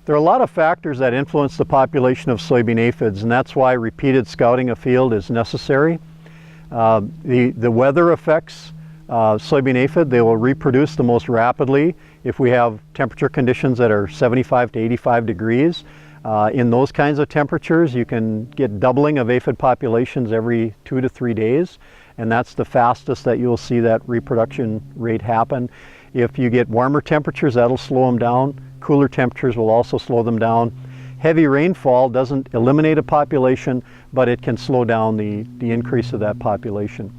There are a lot of factors that influence the population of soybean aphids, and that's why repeated scouting a field is necessary. The weather affects soybean aphid. They will reproduce the most rapidly if we have temperature conditions that are 75 to 85 degrees. In those kinds of temperatures, you can get doubling of aphid populations every 2 to 3 days, and that's the fastest that you'll see that reproduction rate happen. If you get warmer temperatures, that'll slow them down. Cooler temperatures will also slow them down. Heavy rainfall doesn't eliminate a population, but it can slow down the increase of that population.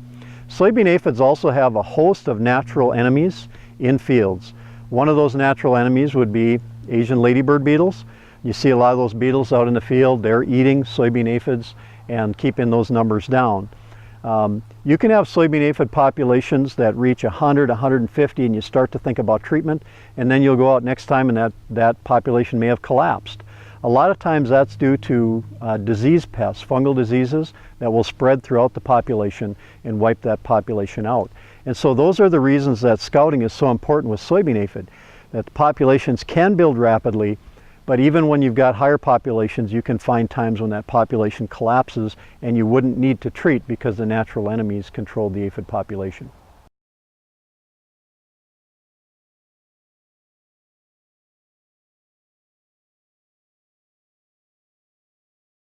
Soybean aphids also have a host of natural enemies in fields. One of those natural enemies would be Asian ladybird beetles. You see a lot of those beetles out in the field. They're eating soybean aphids and keeping those numbers down. You can have soybean aphid populations that reach 100, 150, and you start to think about treatment, and then you'll go out next time and that population may have collapsed. A lot of times that's due to disease pests, fungal diseases that will spread throughout the population and wipe that population out. And so those are the reasons that scouting is so important with soybean aphid, that the populations can build rapidly, but even when you've got higher populations, you can find times when that population collapses and you wouldn't need to treat because the natural enemies control the aphid population.